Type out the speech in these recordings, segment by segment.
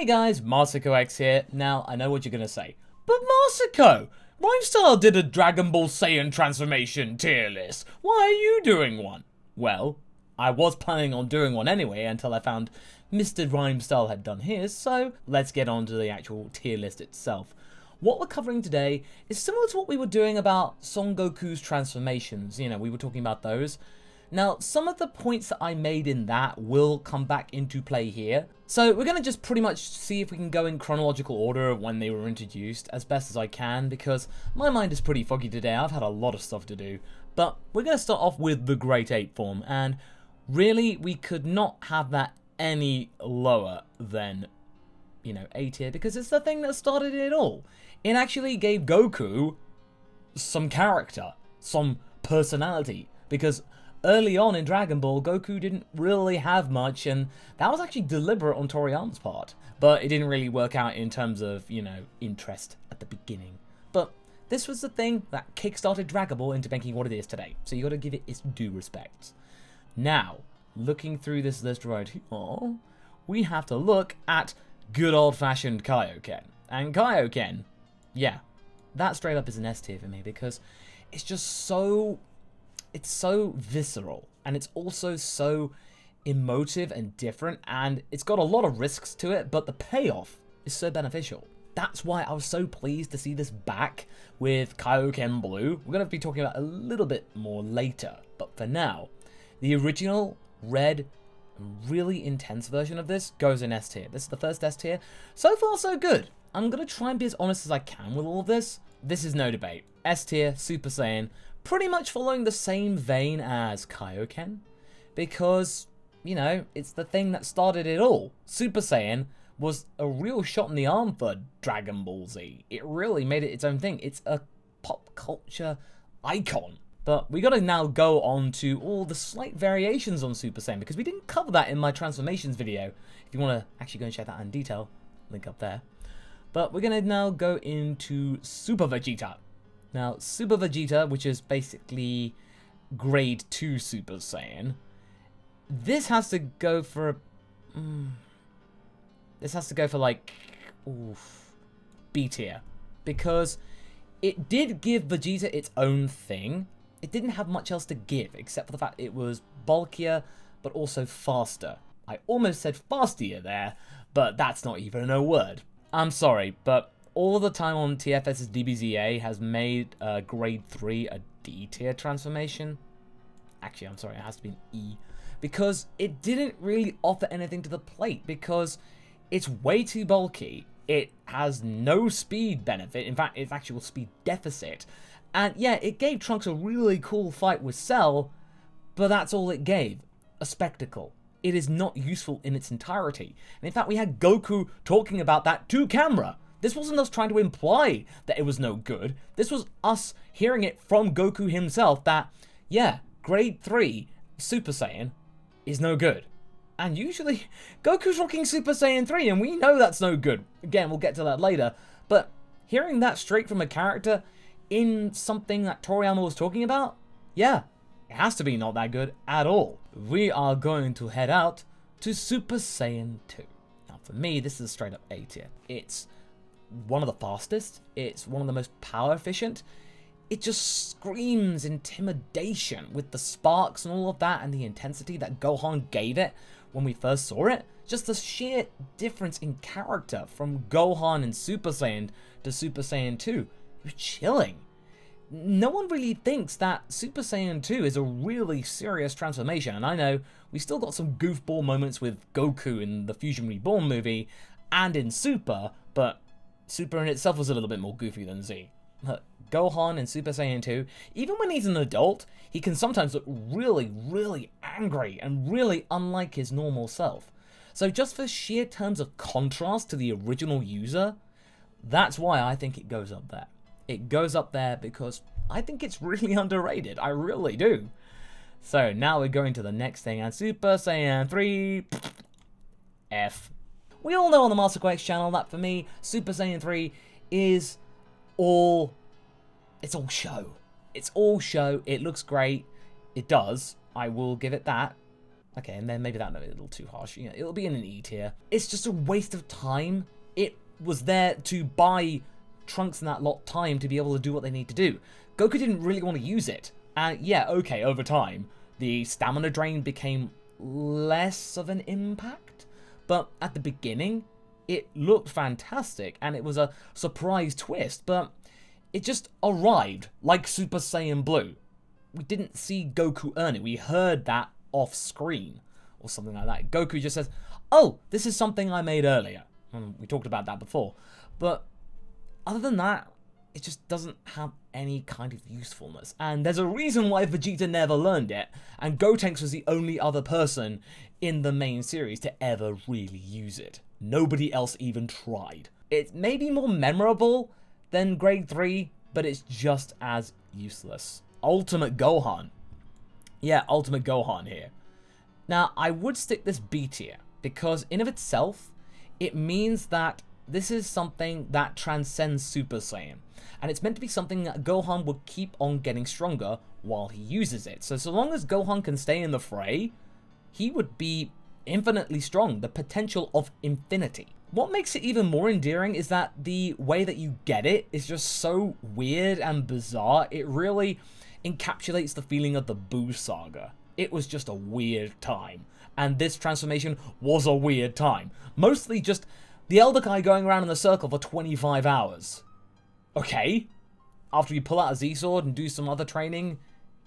Hey guys, MasakoX here. Now, I know what you're gonna say. But Masako! Rhymestyle did a Dragon Ball Saiyan transformation tier list. Why are you doing one? Well, I was planning on doing one anyway until I found Mr. Rhymestyle had done his, so let's get on to the actual tier list itself. What we're covering today is similar to what we were doing about Son Goku's transformations. You know, we were talking about those. Now, some of the points that I made in that will come back into play here. So we're going to just pretty much see if we can go in chronological order of when they were introduced as best as I can, because my mind is pretty foggy today. I've had a lot of stuff to do. But we're going to start off with the Great Ape Form, and really we could not have that any lower than, you know, A tier, because it's the thing that started it all. It actually gave Goku some character, some personality, because early on in Dragon Ball, Goku didn't really have much, and that was actually deliberate on Toriyama's part. But it didn't really work out in terms of, you know, interest at the beginning. But this was the thing that kickstarted Dragon Ball into making what it is today. So you got to give it its due respect. Now, looking through this list right here, we have to look at good old-fashioned Kaioken. And Kaioken, yeah, that straight up is an S tier for me, because it's just so... it's so visceral, and it's also so emotive and different, and it's got a lot of risks to it, but the payoff is so beneficial. That's why I was so pleased to see this back with Kaioken Blue. We're going to be talking about a little bit more later, but for now, the original red, really intense version of this goes in S tier. This is the first S tier. So far, so good. I'm going to try and be as honest as I can with all of this. This is no debate. S tier, Super Saiyan, pretty much following the same vein as Kaioken, because, you know, it's the thing that started it all. Super Saiyan was a real shot in the arm for Dragon Ball Z. It really made it its own thing. It's a pop culture icon. But we gotta now go on to all the slight variations on Super Saiyan, because we didn't cover that in my transformations video. If you want to actually go and check that out in detail, link up there. But we're gonna now go into Super Vegeta. Now, Super Vegeta, which is basically grade 2 Super Saiyan, this has to go for like, B tier, because it did give Vegeta its own thing. It didn't have much else to give, except for the fact it was bulkier, but also faster. I almost said fastier there, but that's not even a word. I'm sorry, but all of the time on TFS's DBZA has made grade 3 a D tier transformation. Actually, I'm sorry, it has to be an E. Because it didn't really offer anything to the plate, because it's way too bulky. It has no speed benefit. In fact, it's actual speed deficit. And yeah, it gave Trunks a really cool fight with Cell, but that's all it gave. A spectacle. It is not useful in its entirety. And in fact, we had Goku talking about that to camera. This wasn't us trying to imply that it was no good. This was us hearing it from Goku himself that, yeah, grade 3 Super Saiyan is no good. And usually, Goku's rocking Super Saiyan 3, and we know that's no good. Again, we'll get to that later. But hearing that straight from a character in something that Toriyama was talking about, yeah, it has to be not that good at all. We are going to head out to Super Saiyan 2. Now, for me, this is straight up A tier. It's one of the fastest, it's one of the most power efficient. It just screams intimidation with the sparks and all of that, and the intensity that Gohan gave it when we first saw it. Just the sheer difference in character from Gohan and Super Saiyan to Super Saiyan 2. It was chilling. No one really thinks that Super Saiyan 2 is a really serious transformation, and I know we still got some goofball moments with Goku in the Fusion Reborn movie and in Super, but Super in itself was a little bit more goofy than Z. But Gohan in Super Saiyan 2, even when he's an adult, he can sometimes look really, really angry and really unlike his normal self. So just for sheer terms of contrast to the original user, that's why I think it goes up there. It goes up there because I think it's really underrated. I really do. So now we're going to the next thing, and Super Saiyan 3 F. We all know on the MasakoX channel that for me, Super Saiyan 3 is all... it's all show. It's all show. It looks great. It does. I will give it that. Okay, and then maybe that might be a little too harsh. You know, it'll be in an E tier. It's just a waste of time. It was there to buy Trunks and that lot time to be able to do what they need to do. Goku didn't really want to use it. And yeah, okay, over time, the stamina drain became less of an impact. But at the beginning, it looked fantastic, and it was a surprise twist, but it just arrived like Super Saiyan Blue. We didn't see Goku earn it. We heard that off screen or something like that. Goku just says, oh, this is something I made earlier. We talked about that before. But other than that, it just doesn't have any kind of usefulness. And there's a reason why Vegeta never learned it, and Gotenks was the only other person in the main series to ever really use it. Nobody else even tried. It may be more memorable than Grade 3, but it's just as useless. Ultimate Gohan. Yeah, Ultimate Gohan here. Now, I would stick this B tier, because in of itself, it means that this is something that transcends Super Saiyan. And it's meant to be something that Gohan will keep on getting stronger while he uses it. So long as Gohan can stay in the fray, he would be infinitely strong, the potential of infinity. What makes it even more endearing is that the way that you get it is just so weird and bizarre. It really encapsulates the feeling of the Buu saga. It was just a weird time. And this transformation was a weird time. Mostly just the Elder Kai going around in a circle for 25 hours. Okay. After you pull out a Z-Sword and do some other training,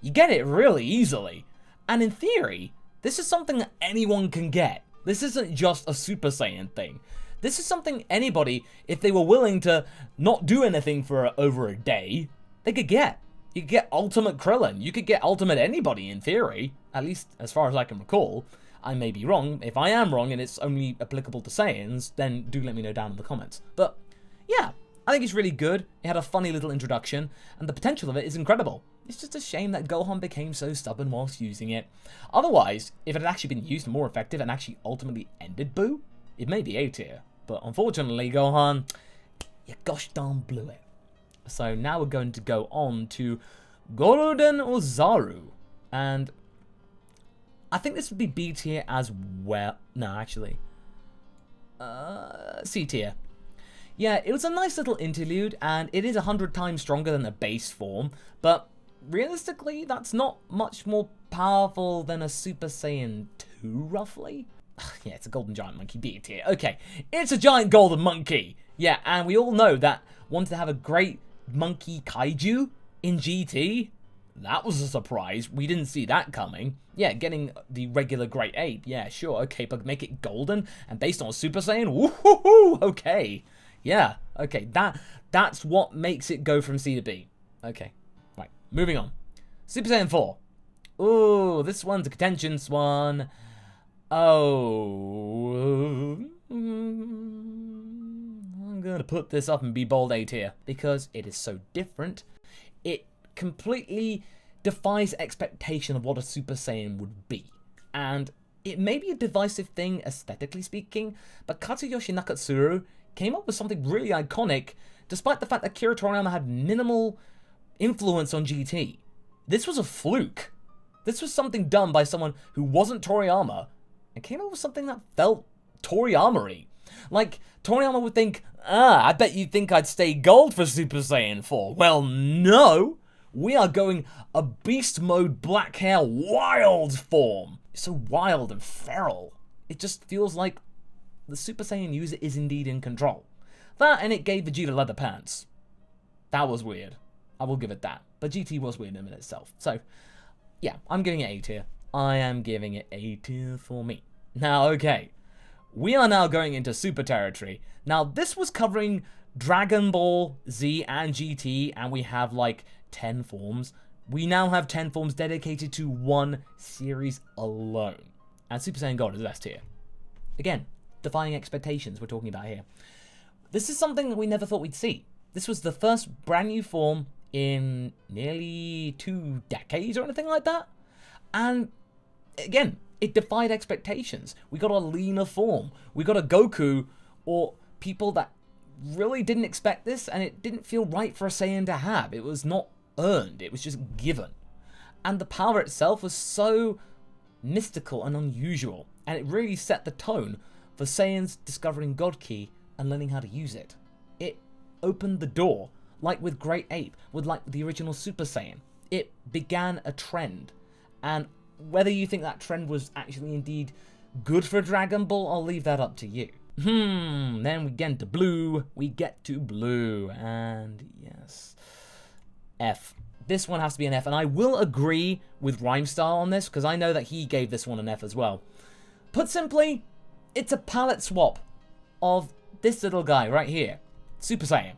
you get it really easily. And in theory, this is something that anyone can get. This isn't just a Super Saiyan thing. This is something anybody, if they were willing to not do anything for over a day, they could get. You could get Ultimate Krillin. You could get Ultimate anybody in theory, at least as far as I can recall. I may be wrong. If I am wrong and it's only applicable to Saiyans, then do let me know down in the comments. But yeah, I think it's really good. It had a funny little introduction, and the potential of it is incredible. It's just a shame that Gohan became so stubborn whilst using it. Otherwise, if it had actually been used more effective and actually ultimately ended Buu, it may be A tier. But unfortunately, Gohan, you gosh darn blew it. So now we're going to go on to Goroden Ozaru. And I think this would be B tier as well. No, actually. C tier. Yeah, it was a nice little interlude, and it is 100 times stronger than the base form, but realistically, that's not much more powerful than a Super Saiyan 2, roughly? Yeah, it's a golden giant monkey, B tier. Okay, it's a giant golden monkey! Yeah, and we all know that wanted to have a great monkey kaiju in GT? That was a surprise. We didn't see that coming. Yeah, getting the regular great ape, yeah, sure, okay, but make it golden and based on Super Saiyan? Woohoo! Okay. Yeah, okay, that's what makes it go from C to B. Okay, right, moving on. Super Saiyan 4. Ooh, this one's a contentious one. Oh, I'm gonna put this up and be bold A tier because it is so different. It completely defies expectation of what a Super Saiyan would be. And it may be a divisive thing aesthetically speaking, but Katsuyoshi Nakatsuru came up with something really iconic, despite the fact that Akira Toriyama had minimal influence on GT. This was a fluke. This was something done by someone who wasn't Toriyama, and came up with something that felt Toriyama-y. Like, Toriyama would think, I bet you think I'd stay gold for Super Saiyan 4. Well, no! We are going a beast mode black hair wild form. It's so wild and feral. It just feels like the Super Saiyan user is indeed in control. That, and it gave Vegeta leather pants. That was weird. I will give it that. But GT was weird in itself. So, yeah, I'm giving it A tier. I am giving it A tier for me. Now, okay. We are now going into Super territory. Now, this was covering Dragon Ball Z and GT, and we have like 10 forms. We now have 10 forms dedicated to one series alone. And Super Saiyan God is S tier. Again, defying expectations we're talking about here. This is something that we never thought we'd see. This was the first brand new form in nearly 2 decades or anything like that. And again, it defied expectations. We got a leaner form. We got a Goku, or people that really didn't expect this, and it didn't feel right for a Saiyan to have. It was not earned. It was just given. And the power itself was so mystical and unusual, and it really set the tone for Saiyans discovering God Ki and learning how to use it. It opened the door, like with Great Ape, with like the original Super Saiyan. It began a trend, and whether you think that trend was actually indeed good for Dragon Ball, I'll leave that up to you. Then we get into blue. And yes, F. This one has to be an F, and I will agree with Rhymestyle on this, because I know that he gave this one an F as well. Put simply, it's a palette swap of this little guy right here, Super Saiyan.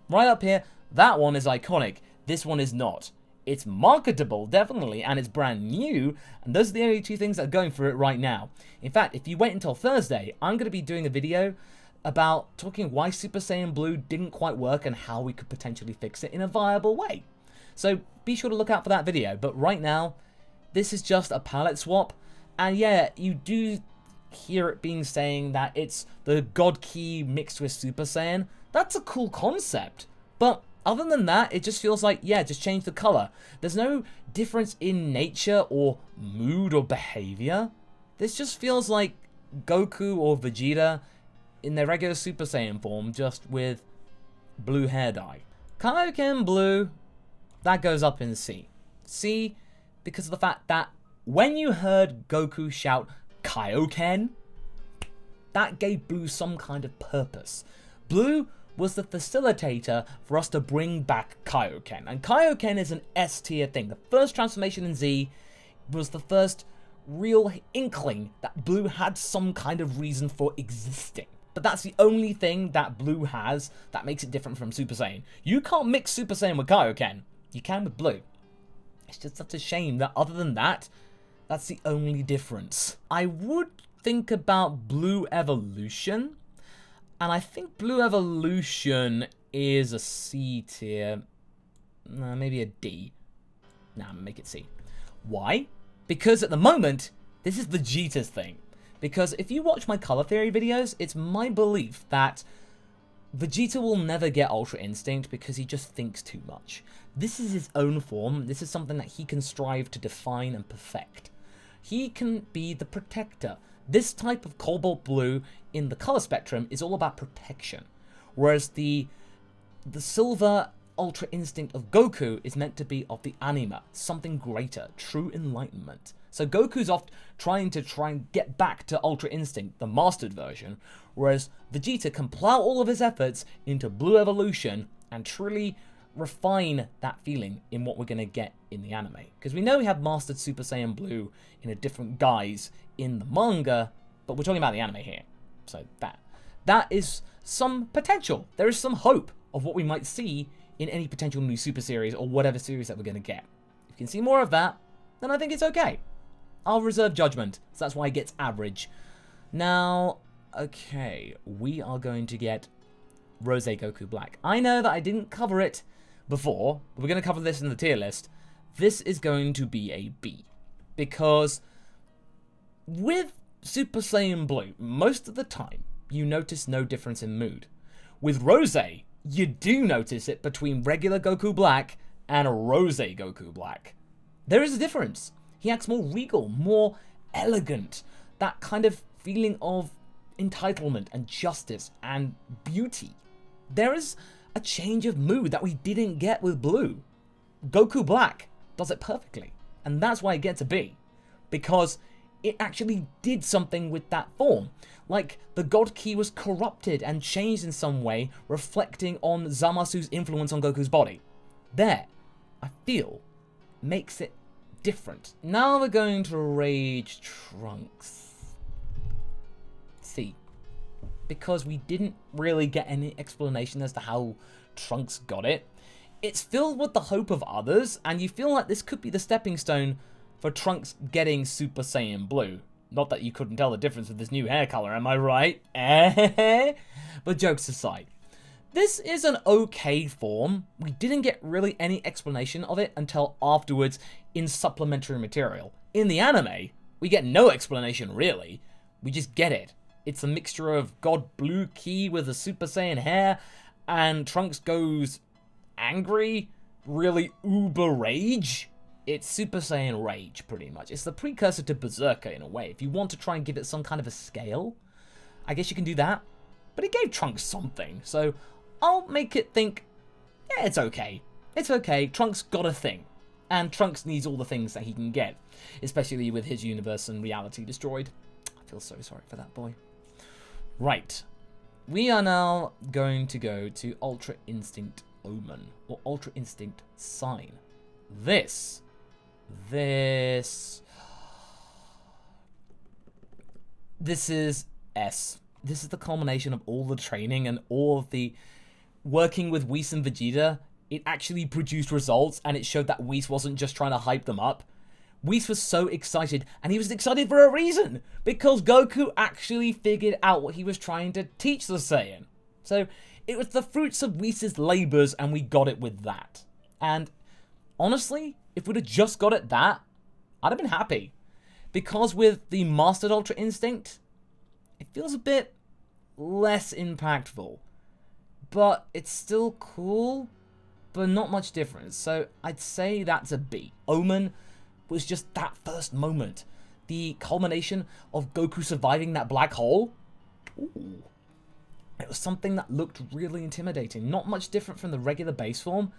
Right up here, that one is iconic, this one is not. It's marketable, definitely, and it's brand new, and those are the only two things that are going for it right now. In fact, if you wait until Thursday, I'm going to be doing a video about talking why Super Saiyan Blue didn't quite work and how we could potentially fix it in a viable way. So be sure to look out for that video, but right now, this is just a palette swap, and yeah, you do hear it being saying that it's the God Ki mixed with Super Saiyan. That's a cool concept, but other than that, it just feels like, yeah, just change the color. There's no difference in nature or mood or behavior. This just feels like Goku or Vegeta in their regular Super Saiyan form, just with blue hair dye. Kaioken Blue, that goes up in C. C, because of the fact that when you heard Goku shout Kaioken, that gave Blue some kind of purpose. Blue was the facilitator for us to bring back Kaioken. And Kaioken is an S tier thing. The first transformation in Z was the first real inkling that Blue had some kind of reason for existing. But that's the only thing that Blue has that makes it different from Super Saiyan. You can't mix Super Saiyan with Kaioken. You can with Blue. It's just such a shame that other than that, that's the only difference. I would think about Blue Evolution, and I think Blue Evolution is a C tier. Maybe a D. Nah, make it C. Why? Because at the moment, this is Vegeta's thing. Because if you watch my color theory videos, it's my belief that Vegeta will never get Ultra Instinct because he just thinks too much. This is his own form. This is something that he can strive to define and perfect. He can be the protector. This type of cobalt blue in the color spectrum is all about protection. Whereas the silver Ultra Instinct of Goku is meant to be of the anima, something greater, true enlightenment. So Goku's oft trying and get back to Ultra Instinct, the mastered version, whereas Vegeta can plow all of his efforts into Blue Evolution and truly refine that feeling in what we're going to get in the anime. Because we know we have mastered Super Saiyan Blue in a different guise in the manga, but we're talking about the anime here. So that is some potential. There is some hope of what we might see in any potential new Super series or whatever series that we're going to get. If you can see more of that, then I think it's okay. I'll reserve judgment, so that's why it gets average. Now, okay, we are going to get Rose Goku Black. I know that I didn't cover it before, but we're going to cover this in the tier list. This is going to be a B, because with Super Saiyan Blue, most of the time, you notice no difference in mood. With Rose, you do notice it between regular Goku Black and Rose Goku Black. There is a difference. He acts more regal, more elegant. That kind of feeling of entitlement and justice and beauty. There is a change of mood that we didn't get with Blue. Goku Black does it perfectly. And that's why it gets a B. Because it actually did something with that form. Like, the God Ki was corrupted and changed in some way, reflecting on Zamasu's influence on Goku's body. There, I feel, makes it different. Now we're going to Rage Trunks. C. Because we didn't really get any explanation as to how Trunks got it. It's filled with the hope of others, and you feel like this could be the stepping stone for Trunks getting Super Saiyan Blue. Not that you couldn't tell the difference with this new hair color, am I right? But jokes aside, this is an okay form. We didn't get really any explanation of it until afterwards in supplementary material. In the anime, we get no explanation really. We just get it. It's a mixture of God Blue Ki with a Super Saiyan hair, and Trunks goes angry, really uber rage. It's Super Saiyan Rage, pretty much. It's the precursor to Berserker, in a way. If you want to try and give it some kind of a scale, I guess you can do that. But it gave Trunks something, so I'll make it think, yeah, it's okay. It's okay, Trunks got a thing. And Trunks needs all the things that he can get, especially with his universe and reality destroyed. I feel so sorry for that boy. Right. We are now going to go to Ultra Instinct Omen, or Ultra Instinct Sign. This is S. This is the culmination of all the training and all of the working with Whis and Vegeta. It actually produced results, and it showed that Whis wasn't just trying to hype them up. Whis was so excited, and he was excited for a reason, because Goku actually figured out what he was trying to teach the Saiyan. So it was the fruits of Whis' labors, and we got it with that. And honestly, if we'd have just got it that, I'd have been happy. Because with the Mastered Ultra Instinct, it feels a bit less impactful. But it's still cool, but not much difference. So I'd say that's a B. Omen was just that first moment. The culmination of Goku surviving that black hole. Ooh. It was something that looked really intimidating. Not much different from the regular base form,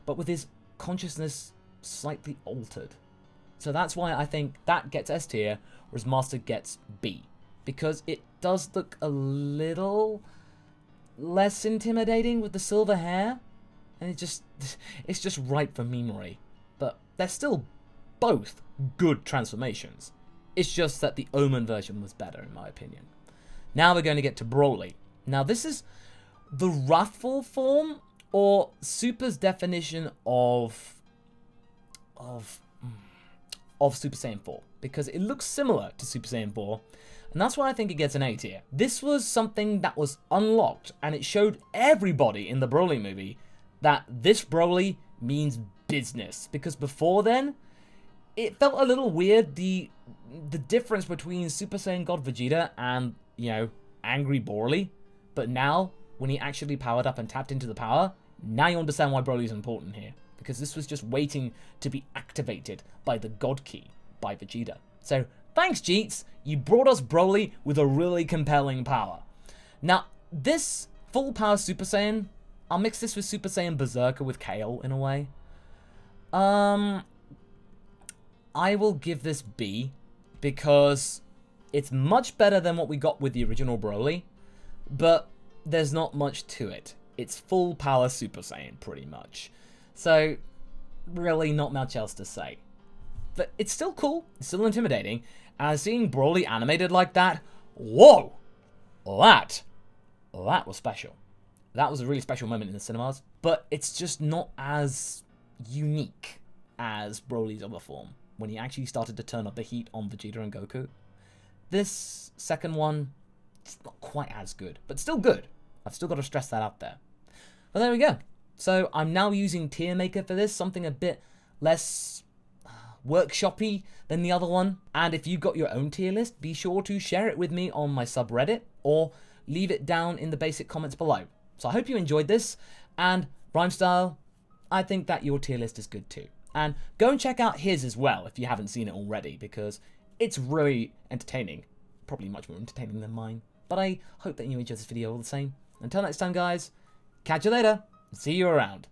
but with his consciousness slightly altered. So that's why I think that gets S tier, whereas Master gets B. Because it does look a little less intimidating with the silver hair. And it's just ripe for memory. But they're still both good transformations. It's just that the Omen version was better, in my opinion. Now we're going to get to Broli. Now this is the wrathful form, or Super's definition of Super Saiyan 4, because it looks similar to Super Saiyan 4, and that's why I think it gets an A tier. This was something that was unlocked, and it showed everybody in the Broli movie that this Broli means business, because before then, it felt a little weird, the difference between Super Saiyan God Vegeta and, you know, Angry Broli, but now, when he actually powered up and tapped into the power, now you understand why Broly's important here. Because this was just waiting to be activated by the God Key by Vegeta. So, thanks Jeets, you brought us Broli with a really compelling power. Now, this full power Super Saiyan, I'll mix this with Super Saiyan Berserker with Kale in a way. I will give this B, because it's much better than what we got with the original Broli, but there's not much to it. It's full power Super Saiyan, pretty much. So, really not much else to say. But it's still cool, it's still intimidating, and seeing Broli animated like that, whoa! That was special. That was a really special moment in the cinemas, but it's just not as unique as Broly's other form, when he actually started to turn up the heat on Vegeta and Goku. This second one, it's not quite as good, but still good. I've still got to stress that out there. But there we go. So I'm now using Tier Maker for this, something a bit less workshoppy than the other one. And if you've got your own tier list, be sure to share it with me on my subreddit, or leave it down in the basic comments below. So I hope you enjoyed this, and Rhymestyle, I think that your tier list is good too. And go and check out his as well if you haven't seen it already, because it's really entertaining. Probably much more entertaining than mine. But I hope that you enjoyed this video all the same. Until next time, guys, catch you later. See you around.